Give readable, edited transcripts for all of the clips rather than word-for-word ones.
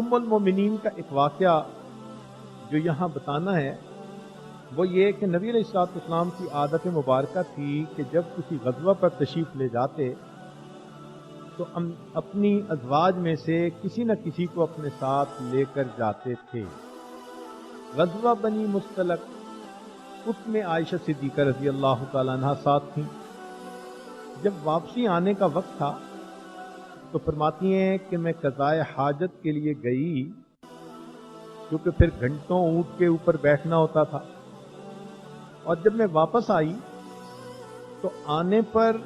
ام المومنین کا ایک واقعہ جو یہاں بتانا ہے وہ یہ کہ نبی علیہ السلام کی عادت مبارکہ تھی کہ جب کسی غزوہ پر تشریف لے جاتے تو اپنی ازواج میں سے کسی نہ کسی کو اپنے ساتھ لے کر جاتے تھے۔ غزوہ بنی مستلق، اس میں عائشہ صدیقہ رضی اللہ تعالیٰ عنہ ساتھ تھیں۔ جب واپسی آنے کا وقت تھا تو فرماتی ہیں کہ میں قضائے حاجت کے لیے گئی، کیونکہ پھر گھنٹوں اونٹ کے اوپر بیٹھنا ہوتا تھا، اور جب میں واپس آئی تو آنے پر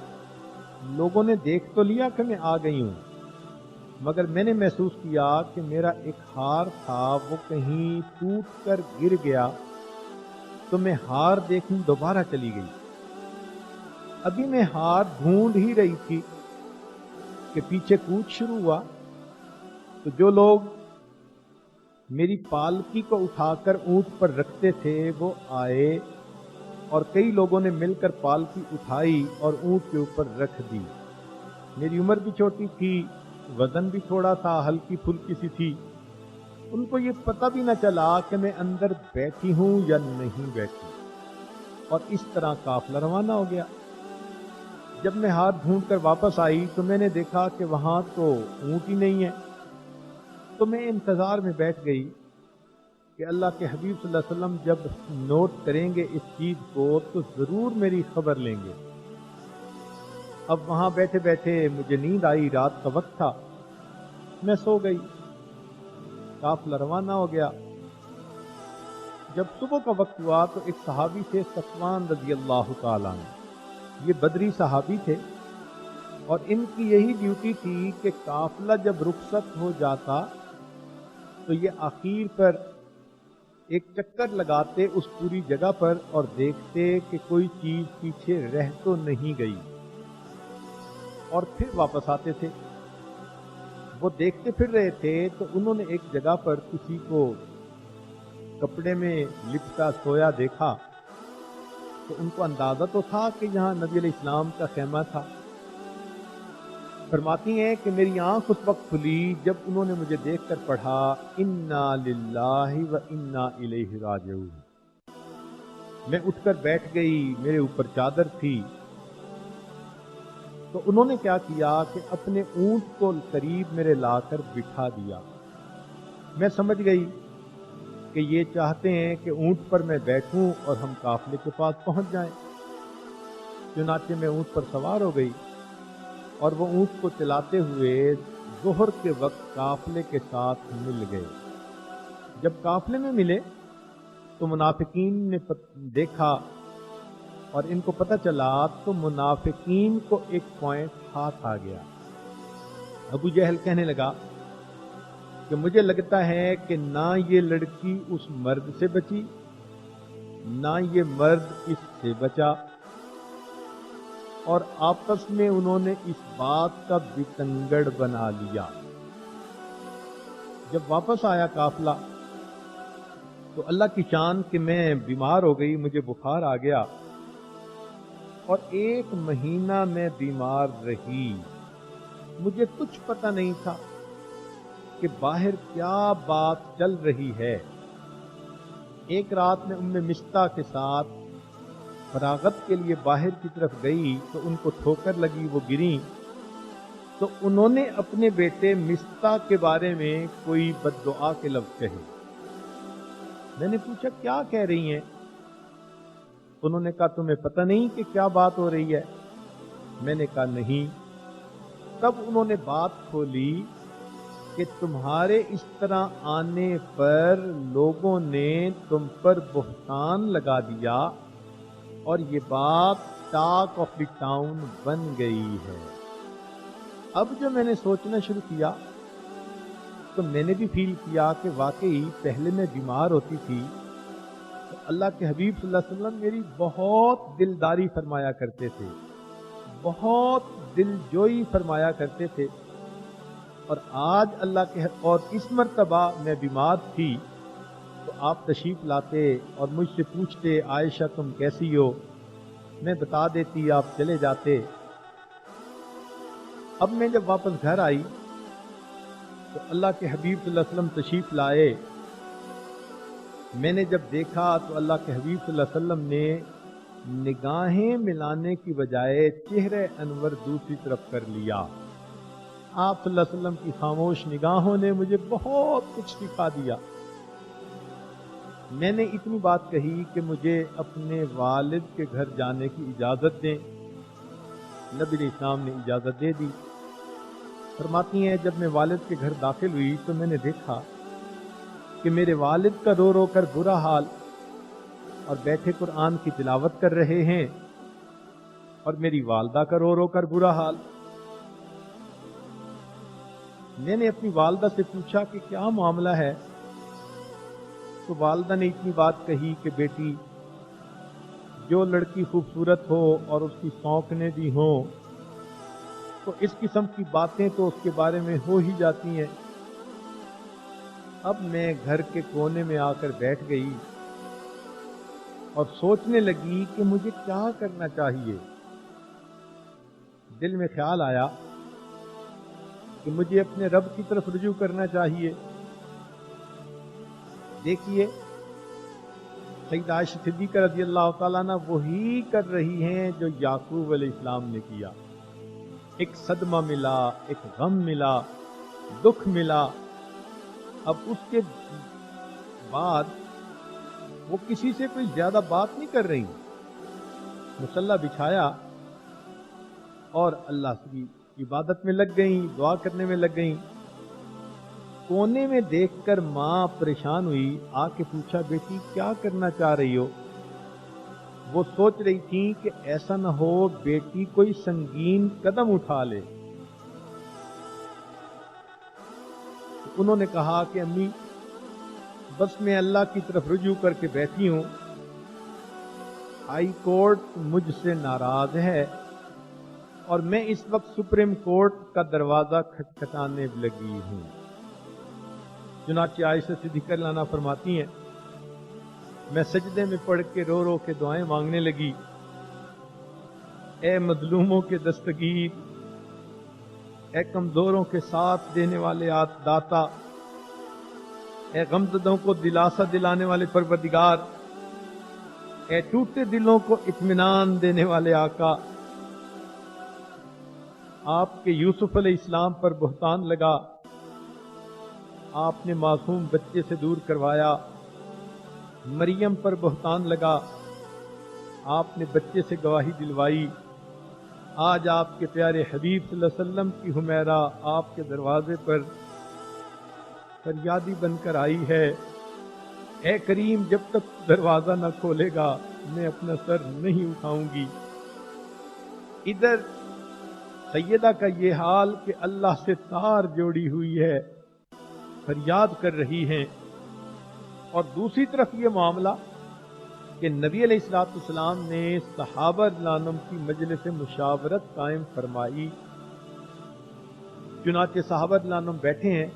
لوگوں نے دیکھ تو لیا کہ میں آ گئی ہوں، مگر میں نے محسوس کیا کہ میرا ایک ہار تھا وہ کہیں ٹوٹ کر گر گیا، تو میں ہار دیکھنے دوبارہ چلی گئی۔ ابھی میں ہار ڈھونڈ ہی رہی تھی کہ پیچھے کوچ شروع ہوا، تو جو لوگ میری پالکی کو اٹھا کر اونٹ پر رکھتے تھے وہ آئے، اور کئی لوگوں نے مل کر پالکی اٹھائی اور اونٹ کے اوپر رکھ دی۔ میری عمر بھی چھوٹی تھی، وزن بھی تھوڑا تھا، ہلکی پھلکی سی تھی، ان کو یہ پتہ بھی نہ چلا کہ میں اندر بیٹھی ہوں یا نہیں بیٹھی، اور اس طرح قافلہ روانہ ہو گیا۔ جب میں ہاتھ ڈھونڈ کر واپس آئی تو میں نے دیکھا کہ وہاں تو اونٹ ہی نہیں ہے، تو میں انتظار میں بیٹھ گئی کہ اللہ کے حبیب صلی اللہ علیہ وسلم جب نوٹ کریں گے اس چیز کو تو ضرور میری خبر لیں گے۔ اب وہاں بیٹھے بیٹھے مجھے نیند آئی، رات کا وقت تھا، میں سو گئی، قافلہ روانہ ہو گیا۔ جب صبح کا وقت ہوا تو ایک صحابی تھے صفوان رضی اللہ تعالیٰ عنہ، یہ بدری صحابی تھے، اور ان کی یہی ڈیوٹی تھی کہ قافلہ جب رخصت ہو جاتا تو یہ آخر پر ایک چکر لگاتے اس پوری جگہ پر اور دیکھتے کہ کوئی چیز پیچھے رہ تو نہیں گئی، اور پھر واپس آتے تھے۔ وہ دیکھتے پھر رہے تھے تو انہوں نے ایک جگہ پر کسی کو کپڑے میں لپٹا سویا دیکھا، تو ان کو اندازہ تو تھا کہ یہاں نبی علیہ السلام کا خیمہ تھا۔ فرماتی ہیں کہ میری آنکھ اس وقت کھلی جب انہوں نے مجھے دیکھ کر پڑھا انا للہ و انا الیہ راجعون۔ میں اٹھ کر بیٹھ گئی، میرے اوپر چادر تھی، تو انہوں نے کیا کیا کہ اپنے اونٹ کو قریب میرے لا کر بٹھا دیا۔ میں سمجھ گئی کہ یہ چاہتے ہیں کہ اونٹ پر میں بیٹھوں اور ہم قافلے کے پاس پہنچ جائیں، چنانچہ میں اونٹ پر سوار ہو گئی، اور وہ اونٹ کو چلاتے ہوئے ظہر کے وقت قافلے کے ساتھ مل گئے۔ جب قافلے میں ملے تو منافقین نے دیکھا اور ان کو پتہ چلا، تو منافقین کو ایک پوائنٹ ہاتھ آ گیا۔ ابو جہل کہنے لگا کہ مجھے لگتا ہے کہ نہ یہ لڑکی اس مرد سے بچی، نہ یہ مرد اس سے بچا، اور آپس میں انہوں نے اس بات کا بتنگڑ بنا لیا۔ جب واپس آیا قافلہ تو اللہ کی شان کہ میں بیمار ہو گئی، مجھے بخار آ گیا، اور 1 مہینہ میں بیمار رہی۔ مجھے کچھ پتہ نہیں تھا کہ باہر کیا بات چل رہی ہے۔ ایک رات میں ام مستہ کے ساتھ فراغت کے لیے باہر کی طرف گئی تو ان کو ٹھوکر لگی، وہ گریں، تو انہوں نے اپنے بیٹے مستہ کے بارے میں کوئی بد دعا کے لفظ کہے۔ میں نے پوچھا کیا کہہ رہی ہیں؟ انہوں نے کہا تمہیں پتہ نہیں کہ کیا بات ہو رہی ہے؟ میں نے کہا نہیں۔ تب انہوں نے بات کھولی کہ تمہارے اس طرح آنے پر لوگوں نے تم پر بہتان لگا دیا، اور یہ بات ٹاک آف دی ٹاؤن بن گئی ہے۔ اب جو میں نے سوچنا شروع کیا تو میں نے بھی فیل کیا کہ واقعی پہلے میں بیمار ہوتی تھی تو اللہ کے حبیب صلی اللہ علیہ وسلم میری بہت دلداری فرمایا کرتے تھے، بہت دل جوئی فرمایا کرتے تھے، اور آج اللہ کے اور اس مرتبہ میں بیمار تھی تو آپ تشریف لاتے اور مجھ سے پوچھتے عائشہ تم کیسی ہو، میں بتا دیتی، آپ چلے جاتے۔ اب میں جب واپس گھر آئی تو اللہ کے حبیب صلی اللہ علیہ وسلم تشریف لائے. میں نے جب دیکھا تو اللہ کے حبیب صلی اللہ علیہ وسلم نے نگاہیں ملانے کی بجائے چہرہ انور دوسری طرف کر لیا. آپ صلی اللہ علیہ وسلم کی خاموش نگاہوں نے مجھے بہت کچھ سکھا دیا. میں نے اتنی بات کہی کہ مجھے اپنے والد کے گھر جانے کی اجازت دیں. نبی علیہ السلام نے اجازت دے دی. فرماتی ہیں جب میں والد کے گھر داخل ہوئی تو میں نے دیکھا کہ میرے والد کا رو رو کر برا حال اور بیٹھے قرآن کی تلاوت کر رہے ہیں، اور میری والدہ کا رو رو کر برا حال. میں نے اپنی والدہ سے پوچھا کہ کیا معاملہ ہے؟ تو والدہ نے اتنی بات کہی کہ بیٹی، جو لڑکی خوبصورت ہو اور اس کی سونکنے بھی ہوں تو اس قسم کی باتیں تو اس کے بارے میں ہو ہی جاتی ہیں. اب میں گھر کے کونے میں آ کر بیٹھ گئی اور سوچنے لگی کہ مجھے کیا کرنا چاہیے. دل میں خیال آیا کہ مجھے اپنے رب کی طرف رجوع کرنا چاہیے. دیکھیے سیدہ عائشہ صدیقہ رضی اللہ تعالیٰ عنہ وہی کر رہی ہیں جو یعقوب علیہ السلام نے کیا. ایک صدمہ ملا، ایک غم ملا، دکھ ملا. اب اس کے بعد وہ کسی سے کوئی زیادہ بات نہیں کر رہی. مصلی بچھایا اور اللہ کی عبادت میں لگ گئیں، دعا کرنے میں لگ گئیں. کونے میں دیکھ کر ماں پریشان ہوئی، آ کے پوچھا بیٹی کیا کرنا چاہ رہی ہو؟ وہ سوچ رہی تھی کہ ایسا نہ ہو بیٹی کوئی سنگین قدم اٹھا لے. انہوں نے کہا کہ امی بس میں اللہ کی طرف رجوع کر کے بیٹھی ہوں. ہائی کورٹ مجھ سے ناراض ہے اور میں اس وقت سپریم کورٹ کا دروازہ کھٹکھٹانے لگی ہوں. چنانچہ عائشہ صدیقہ رضی اللہ عنہا فرماتی ہیں میں سجدے میں پڑھ کے رو رو کے دعائیں مانگنے لگی. اے مظلوموں کے دستگیر، اے کمزوروں کے ساتھ دینے والے داتا، اے غمزدوں کو دلاسا دلانے والے پروردگار، اے ٹوٹے دلوں کو اطمینان دینے والے آقا. آپ کے یوسف علیہ السلام پر بہتان لگا، آپ نے معصوم بچے سے دور کروایا. مریم پر بہتان لگا، آپ نے بچے سے گواہی دلوائی. آج آپ کے پیارے حبیب صلی اللہ علیہ وسلم کی حمیرہ آپ کے دروازے پر فریادی بن کر آئی ہے. اے کریم جب تک دروازہ نہ کھولے گا میں اپنا سر نہیں اٹھاؤں گی. ادھر سیدہ کا یہ حال کہ اللہ سے تار جوڑی ہوئی ہے، فریاد کر رہی ہیں، اور دوسری طرف یہ معاملہ کہ نبی علیہ الصلوۃ والسلام نے صحابہ رضی اللہ عنہم کی مجلس مشاورت قائم فرمائی. چنانچہ صحابہ رضی اللہ عنہم بیٹھے ہیں.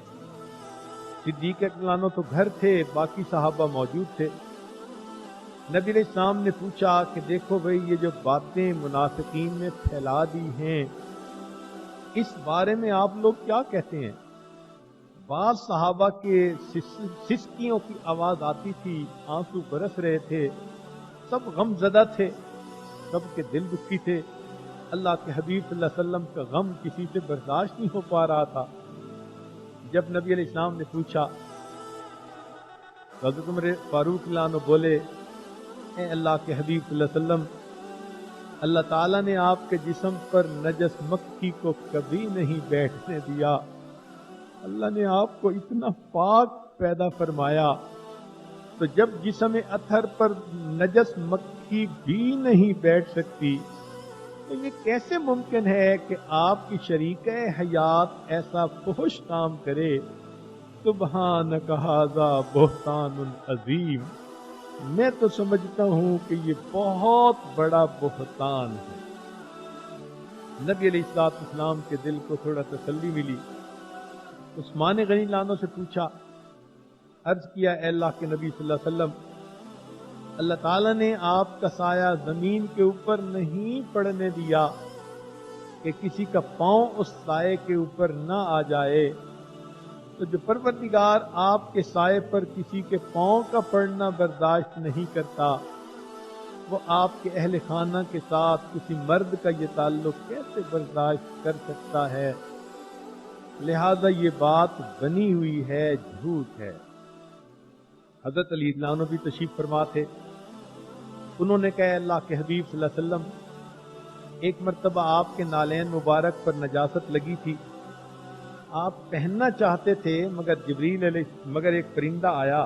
صدیق رضی اللہ عنہ تو گھر تھے، باقی صحابہ موجود تھے. نبی علیہ السلام نے پوچھا کہ دیکھو بھئی یہ جو باتیں منافقین نے پھیلا دی ہیں اس بارے میں آپ لوگ کیا کہتے ہیں؟ بعض صحابہ کے سسکیوں کی آواز آتی تھی، آنسو برس رہے تھے، سب غم زدہ تھے، سب کے دل دکھی تھے. اللہ کے حبیب صلی اللہ علیہ وسلم کا غم کسی سے برداشت نہیں ہو پا رہا تھا. جب نبی علیہ السلام نے پوچھا، حضرت عمر فاروق رضی اللہ عنہ بولے، اے اللہ کے حبیب صلی اللہ علیہ وسلم، اللہ تعالیٰ نے آپ کے جسم پر نجس مکھی کو کبھی نہیں بیٹھنے دیا. اللہ نے آپ کو اتنا پاک پیدا فرمایا، تو جب جسم اطہر پر نجس مکھی بھی نہیں بیٹھ سکتی تو یہ کیسے ممکن ہے کہ آپ کی شریکہ حیات ایسا فحش کام کرے؟ سبحانک ھذا بہتان عظیم. میں تو سمجھتا ہوں کہ یہ بہت بڑا بہتان ہے. نبی علیہ الصلوۃ والسلام کے دل کو تھوڑا تسلی ملی. عثمان غنی لانوں سے پوچھا، عرض کیا اے اللہ کے نبی صلی اللہ علیہ وسلم، اللہ تعالیٰ نے آپ کا سایہ زمین کے اوپر نہیں پڑنے دیا کہ کسی کا پاؤں اس سائے کے اوپر نہ آ جائے. تو جو پروردگار آپ کے سائے پر کسی کے پاؤں کا پڑنا برداشت نہیں کرتا، وہ آپ کے اہل خانہ کے ساتھ کسی مرد کا یہ تعلق کیسے برداشت کر سکتا ہے؟ لہذا یہ بات بنی ہوئی ہے، جھوٹ ہے۔ حضرت علی رضی اللہ عنہ بھی تشریف فرما تھے۔ انہوں نے کہا اللہ کے حبیب صلی اللہ علیہ وسلم، ایک مرتبہ آپ کے نالین مبارک پر نجاست لگی تھی، آپ پہننا چاہتے تھے مگر ایک پرندہ آیا،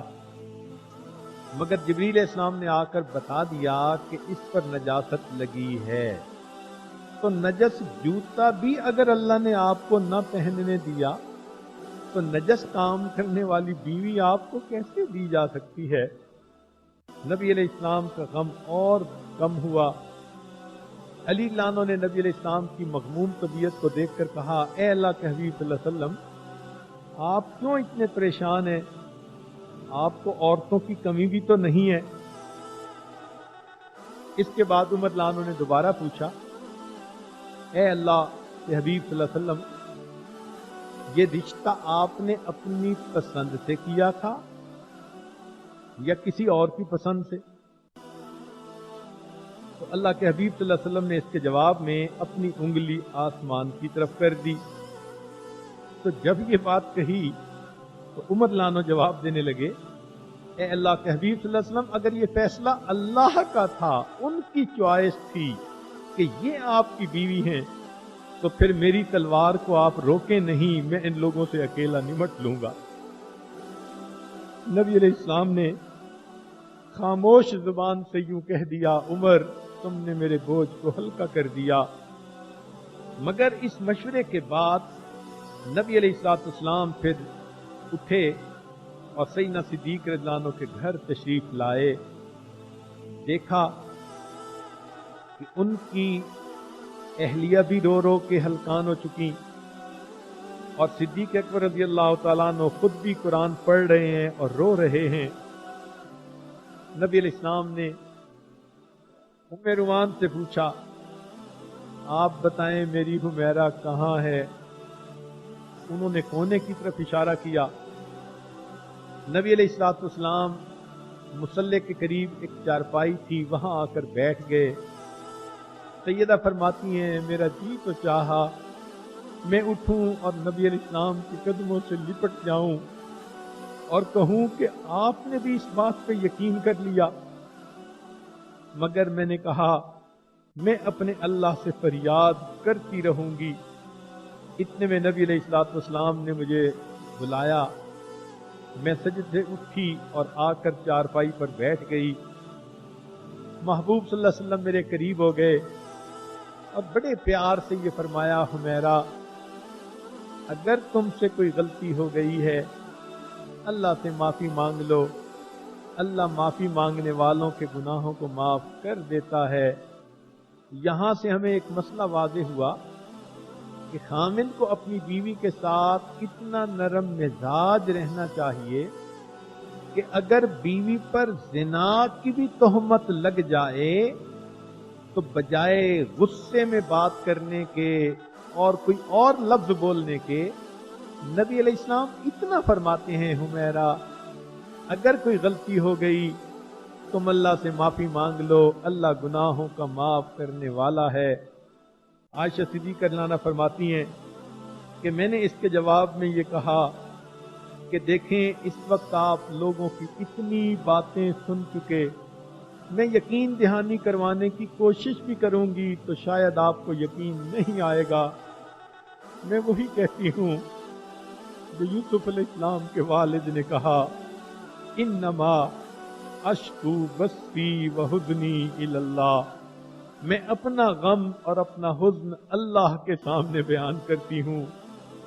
مگر جبریل علیہ السلام نے آ کر بتا دیا کہ اس پر نجاست لگی ہے۔ تو نجس جوتا بھی اگر اللہ نے آپ کو نہ پہننے دیا تو نجس کام کرنے والی بیوی آپ کو کیسے دی جا سکتی ہے؟ نبی علیہ السلام کا غم اور کم ہوا۔ علی اللہ عنہ نے نبی علیہ السلام کی مغموم طبیعت کو دیکھ کر کہا، اے اللہ کے حبیب صلی اللہ علیہ وسلم، آپ کیوں اتنے پریشان ہیں؟ آپ کو عورتوں کی کمی بھی تو نہیں ہے؟ اس کے بعد عمر اللہ عنہ نے دوبارہ پوچھا، اے اللہ کے حبیب صلی اللہ علیہ وسلم، یہ رشتہ آپ نے اپنی پسند سے کیا تھا یا کسی اور کی پسند سے؟ تو اللہ کے حبیب صلی اللہ علیہ وسلم نے اس کے جواب میں اپنی انگلی آسمان کی طرف کر دی۔ تو جب یہ بات کہی تو عمر اللہ عنہ جواب دینے لگے، اے اللہ کے حبیب صلی اللہ علیہ وسلم، اگر یہ فیصلہ اللہ کا تھا، ان کی چوائس تھی کہ یہ آپ کی بیوی ہیں، تو پھر میری تلوار کو آپ روکیں نہیں، میں ان لوگوں سے اکیلا نمٹ لوں گا۔ نبی علیہ السلام نے خاموش زبان سے یوں کہہ دیا، عمر تم نے میرے بوجھ کو ہلکا کر دیا۔ مگر اس مشورے کے بعد نبی علیہ السلام پھر اٹھے اور سیدنا صدیق رضی اللہ عنہ کے گھر تشریف لائے۔ دیکھا کہ ان کی اہلیہ بھی رو رو کے ہلکان ہو چکی، اور صدیق اکبر رضی اللہ تعالیٰ عنہ خود بھی قرآن پڑھ رہے ہیں اور رو رہے ہیں۔ نبی علیہ السلام نے ام رومان سے پوچھا، آپ بتائیں میری حمیرہ کہاں ہے؟ انہوں نے کونے کی طرف اشارہ کیا۔ نبی علیہ السلام مصلی کے قریب ایک چارپائی تھی، وہاں آ کر بیٹھ گئے۔ سیدہ فرماتی ہیں، میرا جی تو چاہا میں اٹھوں اور نبی علیہ السلام کے قدموں سے لپٹ جاؤں اور کہوں کہ آپ نے بھی اس بات پہ یقین کر لیا، مگر میں نے کہا میں اپنے اللہ سے فریاد کرتی رہوں گی۔ اتنے میں نبی علیہ السلام نے مجھے بلایا، میں سجدے سے اٹھی اور آ کر چارپائی پر بیٹھ گئی۔ محبوب صلی اللہ علیہ وسلم میرے قریب ہو گئے اور بڑے پیار سے یہ فرمایا، حمیرہ اگر تم سے کوئی غلطی ہو گئی ہے اللہ سے معافی مانگ لو، اللہ معافی مانگنے والوں کے گناہوں کو معاف کر دیتا ہے۔ یہاں سے ہمیں ایک مسئلہ واضح ہوا کہ خامن کو اپنی بیوی کے ساتھ اتنا نرم مزاج رہنا چاہیے کہ اگر بیوی پر زنا کی بھی تہمت لگ جائے تو بجائے غصے میں بات کرنے کے اور کوئی اور لفظ بولنے کے، نبی علیہ السلام اتنا فرماتے ہیں، حمیرہ اگر کوئی غلطی ہو گئی تم اللہ سے معافی مانگ لو، اللہ گناہوں کا معاف کرنے والا ہے۔ عائشہ صدیقہ رضی اللہ عنہا فرماتی ہیں کہ میں نے اس کے جواب میں یہ کہا کہ دیکھیں اس وقت آپ لوگوں کی اتنی باتیں سن چکے، میں یقین دہانی کروانے کی کوشش بھی کروں گی تو شاید آپ کو یقین نہیں آئے گا۔ میں وہی کہتی ہوں جو یوسف علیہ السلام کے والد نے کہا، انما اشکو بثی وحزنی الی اللہ، میں اپنا غم اور اپنا حزن اللہ کے سامنے بیان کرتی ہوں۔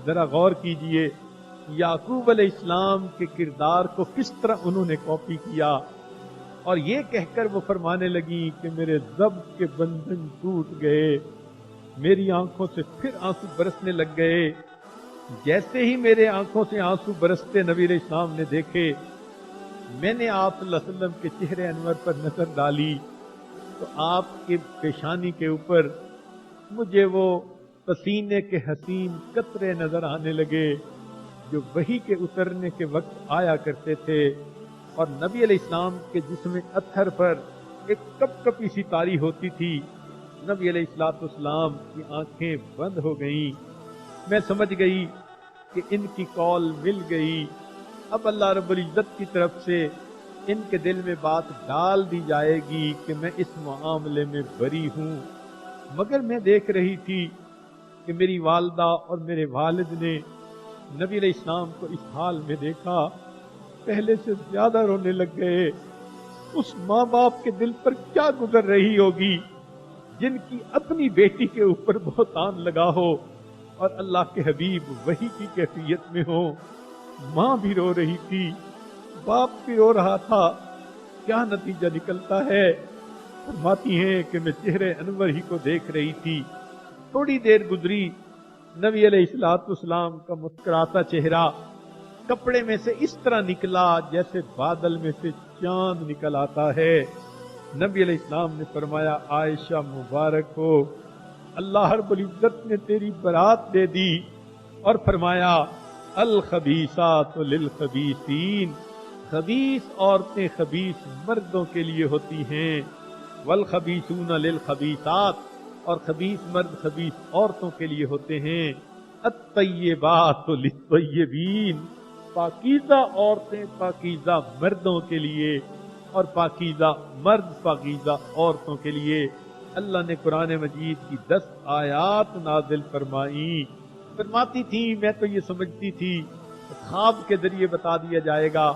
ذرا غور کیجئے یعقوب علیہ السلام کے کردار کو کس طرح انہوں نے کاپی کیا، اور یہ کہہ کر وہ فرمانے لگی کہ میرے ضبط کے بندھن ٹوٹ گئے، میری آنکھوں سے پھر آنسو برسنے لگ گئے۔ جیسے ہی میرے آنکھوں سے آنسو برستے نبی علیہ السلام نے دیکھے، میں نے آپ صلی اللہ علیہ وسلم کے چہرے انور پر نظر ڈالی تو آپ کے پیشانی کے اوپر مجھے وہ پسینے کے حسین قطرے نظر آنے لگے۔ جو وحی کے اترنے کے وقت آیا کرتے تھے، اور نبی علیہ السلام کے جسم اطہر پر ایک کپ کپی سی تاری ہوتی تھی۔ نبی علیہ السلام کی آنکھیں بند ہو گئیں۔ میں سمجھ گئی کہ ان کی کال مل گئی، اب اللہ رب العزت کی طرف سے ان کے دل میں بات ڈال دی جائے گی کہ میں اس معاملے میں بری ہوں۔ مگر میں دیکھ رہی تھی کہ میری والدہ اور میرے والد نے نبی علیہ السلام کو اس حال میں دیکھا، پہلے سے زیادہ رونے لگ گئے۔ اس ماں باپ کے دل پر کیا گزر رہی ہوگی جن کی اپنی بیٹی کے اوپر بہتان لگا ہو اور اللہ کے حبیب وحی کی کیفیت میں ہو۔ ماں بھی رو رہی تھی، باپ بھی رو رہا تھا۔ کیا نتیجہ نکلتا ہے؟ فرماتی ہیں کہ میں چہرے انور ہی کو دیکھ رہی تھی۔ تھوڑی دیر گزری، نبی علیہ السلام کا مسکراتا چہرہ کپڑے میں سے اس طرح نکلا جیسے بادل میں سے چاند نکل آتا ہے۔ نبی علیہ السلام نے فرمایا، عائشہ مبارک ہو، اللہ رب العزت نے تیری برات دے دی، اور فرمایا الخبیثات للخبیثین، خبیث عورتیں خبیث مردوں کے لیے ہوتی ہیں، والخبیثون للخبیثات، اور خبیث مرد خبیث عورتوں کے لیے ہوتے ہیں، الطیبات للطیبین، پاکیزہ عورتیں پاکیزہ مردوں کے لیے، اور پاکیزہ مرد پاکیزہ عورتوں کے لیے۔ اللہ نے قرآن مجید کی 10 آیات نازل فرمائی۔ فرماتی تھی میں تو یہ سمجھتی تھی خواب کے ذریعے بتا دیا جائے گا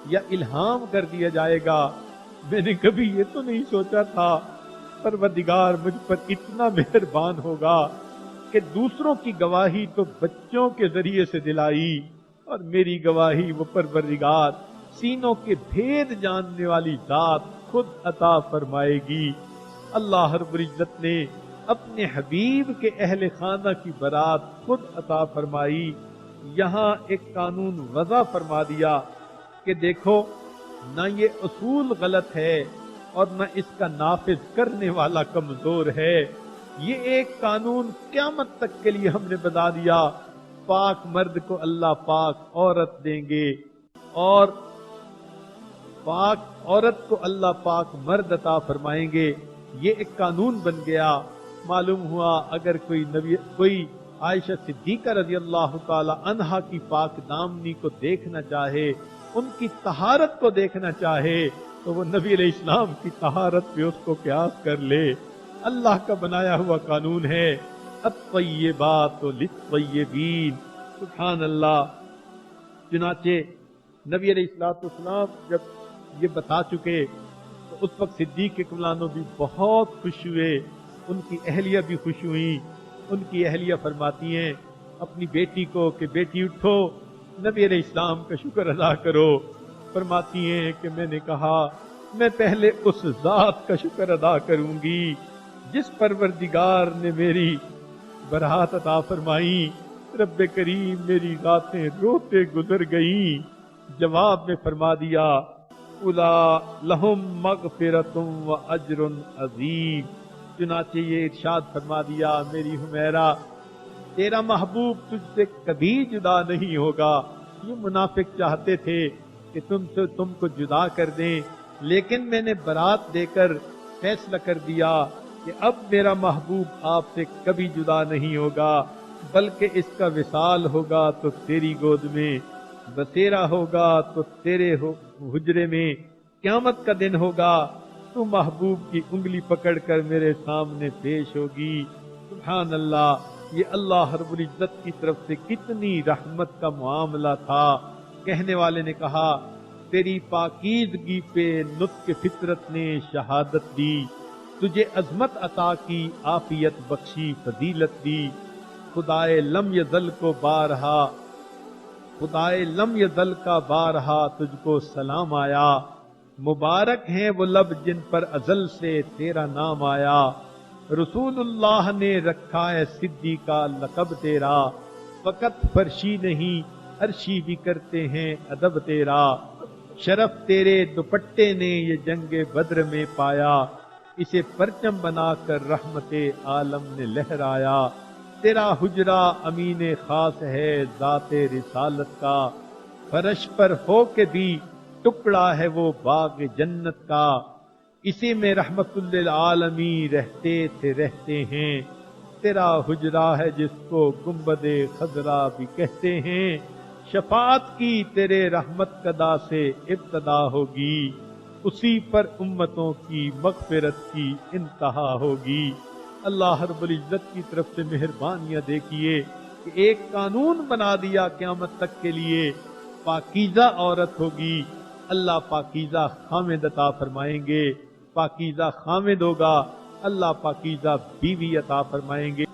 یا الہام کر دیا جائے گا، میں نے کبھی یہ تو نہیں سوچا تھا پروردگار مجھ پر اتنا مہربان ہوگا کہ دوسروں کی گواہی تو بچوں کے ذریعے سے دلائی، اور میری گواہی وہ پروردگار سینوں کے بھید جاننے والی ذات خود عطا فرمائے گی۔ اللہ رب العزت نے اپنے حبیب کے اہل خانہ کی برات خود عطا فرمائی۔ یہاں ایک قانون وضع فرما دیا کہ دیکھو، نہ یہ اصول غلط ہے اور نہ اس کا نافذ کرنے والا کمزور ہے۔ یہ ایک قانون قیامت تک کے لیے ہم نے بتا دیا، پاک مرد کو اللہ پاک عورت دیں گے، اور پاک عورت کو اللہ پاک مرد عطا فرمائیں گے۔ یہ ایک قانون بن گیا۔ معلوم ہوا اگر کوئی عائشہ صدیقہ رضی اللہ تعالی عنہا کی پاک دامنی کو دیکھنا چاہے، ان کی طہارت کو دیکھنا چاہے، تو وہ نبی علیہ السلام کی طہارت پہ اس کو قیاس کر لے۔ اللہ کا بنایا ہوا قانون ہے، الطیبات للطیبین۔ سبحان اللہ۔ چنانچہ نبی علیہ السلام جب یہ بتا چکے تو اس وقت صدیق اکملانو بھی بہت خوش ہوئے، ان کی اہلیہ بھی خوش ہوئی۔ ان کی اہلیہ فرماتی ہیں اپنی بیٹی کو کہ بیٹی اٹھو، نبی علیہ السلام کا شکر ادا کرو۔ فرماتی ہیں کہ میں نے کہا میں پہلے اس ذات کا شکر ادا کروں گی جس پروردگار نے میری برات عطا فرمائی۔ رب کریم میری راتیں روتے گزر گئیں۔ جواب میں فرما دیا اُولا لہم مغفرۃ و اجر عظیم۔ چنانچہ یہ ارشاد فرما دیا میری حمیرہ، تیرا محبوب تجھ سے کبھی جدا نہیں ہوگا۔ یہ منافق چاہتے تھے کہ تم کو جدا کر دیں، لیکن میں نے برات دے کر فیصلہ کر دیا کہ اب میرا محبوب آپ سے کبھی جدا نہیں ہوگا، بلکہ اس کا وصال ہوگا تو تیری گود میں، بسیرا ہوگا تو تیرے حجرے میں، قیامت کا دن ہوگا تو محبوب کی انگلی پکڑ کر میرے سامنے پیش ہوگی۔ سبحان اللہ۔ یہ اللہ رب العزت کی طرف سے کتنی رحمت کا معاملہ تھا۔ کہنے والے نے کہا تیری پاکیزگی پہ نطق فطرت نے شہادت دی، تجھے عظمت عطا کی، عافیت بخشی، فضیلت دی۔ خدائے لم یزل کو بارہا، خدائے لم یزل کا بارہا تجھ کو سلام آیا۔ مبارک ہیں وہ لب جن پر ازل سے تیرا نام آیا۔ رسول اللہ نے رکھا ہے صدیق کا لقب تیرا، فقط فرشی نہیں عرشی بھی کرتے ہیں ادب تیرا۔ شرف تیرے دوپٹے نے یہ جنگ بدر میں پایا، اسے پرچم بنا کر رحمت عالم نے لہرایا۔ تیرا حجرا امین خاص ہے ذات رسالت کا، فرش پر ہو کے دی ٹکڑا ہے وہ باغ جنت کا، اسی میں رحمت للعالمین رہتے ہیں، تیرا حجرا ہے جس کو گنبد خضرا بھی کہتے ہیں، شفاعت کی تیرے رحمت قدا سے ابتدا ہوگی، اسی پر امتوں کی مغفرت کی انتہا ہوگی۔ اللہ رب العزت کی طرف سے مہربانیاں دیکھیے کہ ایک قانون بنا دیا قیامت تک کے لیے، پاکیزہ عورت ہوگی، اللہ پاکیزہ خامد عطا فرمائیں گے، پاکیزہ خامد ہوگا، اللہ پاکیزہ بیوی عطا فرمائیں گے۔